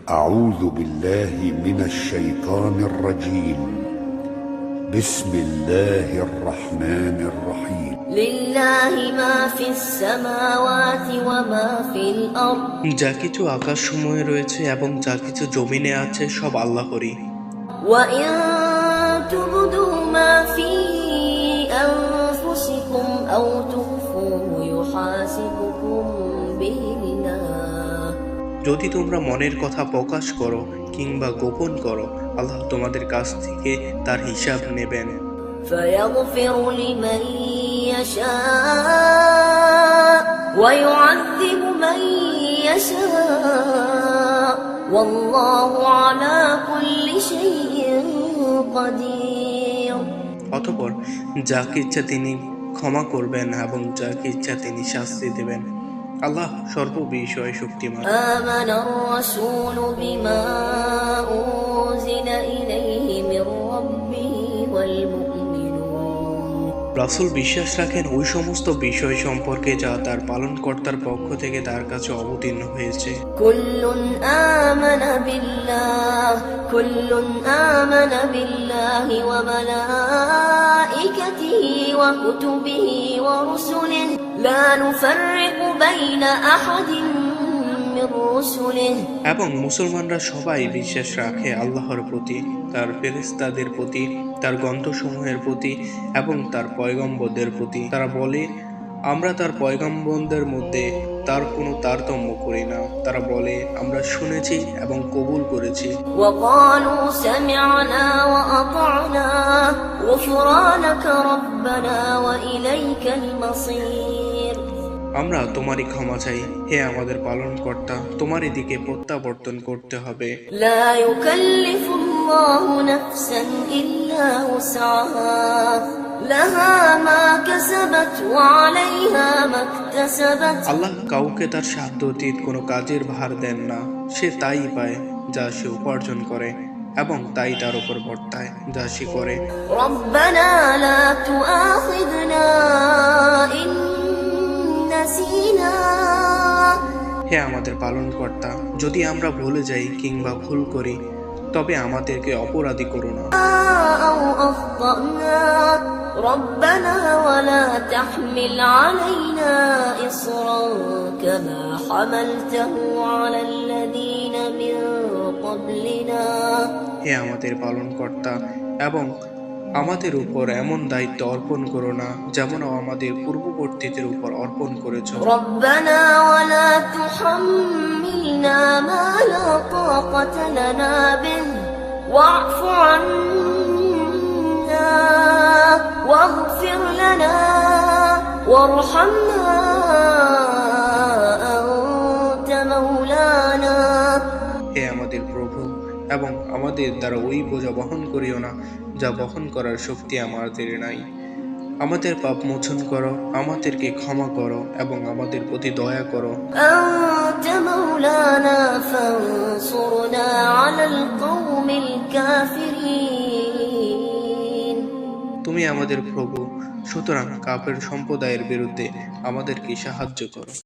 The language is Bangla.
أعوذ بالله من الشيطان الرجيم بسم الله الرحمن الرحيم لله ما في السماوات وما في الأرض যা কিছু আকাশসমূহে রয়েছে এবং যা কিছু জমিনে আছে সব আল্লাহরই। وإن تبدوا ما في أنفسكم أو تخفوه يحاسبكم به الله যদি তোমরা মনের কথা প্রকাশ করো কিংবা গোপন করো, আল্লাহ তোমাদের কাছ থেকে তার হিসাব নেবেন। فيغفر لمن يشاء ويعذب من يشاء والله على كل شيء قدير। অতঃপর যাকে ইচ্ছা তিনি ক্ষমা করবেন এবং যাকে ইচ্ছা তিনি শাস্তি দেবেন। আল্লাহ সর্ববিষয়ে শক্তিমান। آمن الرسول بما أنزل إليه من ربه والمؤمنون রাসূল বিশ্বাস রাখেন ওই সমস্ত বিষয় সম্পর্কে যা তার পালনকর্তার পক্ষ থেকে তার কাছে অবতীর্ণ হয়েছে। كل آمن بالله وملائكته وكتبه ورسله لا نفرق بين أحد من رسله এবং মুসলমানরা সবাই বিশ্বাস রাখে আল্লাহর প্রতি, তার ফেরেশতাদের প্রতি, তার গ্রন্থসমূহের প্রতি এবং তার পয়গম্বরদের প্রতি। তারা বলে, আমরা তার পয়গম্বরদের মধ্যে তার কোনো তারতম্য করি না। তারা বলে, আমরা শুনেছি এবং কবুল করেছি। وقالوا سمعنا وأطعنا غفرانك ربنا وإليك المصير আমরা তোমারই ক্ষমা চাই, হে আমাদের পালনকর্তা, তোমারই দিকে প্রত্যাবর্তন করতে হবে। لا يكلف الله نفسا إلا وسعها لها ما كسبت وعليها ما اكتسبت আল্লাহ কাউকে তার সাধ্য অতীত কোনো কাজের ভার দেন না। সে তাই পায় যা সে উপার্জন করে এবং তাই তার উপর বর্তায় যা সে করে। ربنا لا تؤاخذنا إن نسينا হে আমাদের পালনকর্তা, যদি আমরা ভুলে যাই কিংবা ভুল করি তবে আমাদেরকে অপরাধী করো না। أو أخطأنا ربنا ولا تحمل علينا إصرا كما حملته على الذين من قبلنا হে আমাদের পালনকর্তা, এবং আমাদের উপর এমন দায়িত্ব অর্পণ করো না যেমন আমাদের পূর্ববর্তীদের উপর অর্পণ করেছ। ربنا ولا تحملنا ما لا طاقة لنا به واعف عنا واغفر لنا وارحمنا أنت مولانا হে আমাদের প্রভু, এবং আমাদের দ্বারা ওই বোঝা বহন করিও না যা বহন করার শক্তি আমাদের নাই। আমাদের পাপ মোচন করো, আমাদেরকে ক্ষমা করো এবং আমাদের প্রতি দয়া করো। أنت مولانا فانصرنا على القوم الكافرين তুমি আমাদের প্রভু, সুতরাং কাফের সম্প্রদায়ের বিরুদ্ধে আমাদেরকে সাহায্য করো।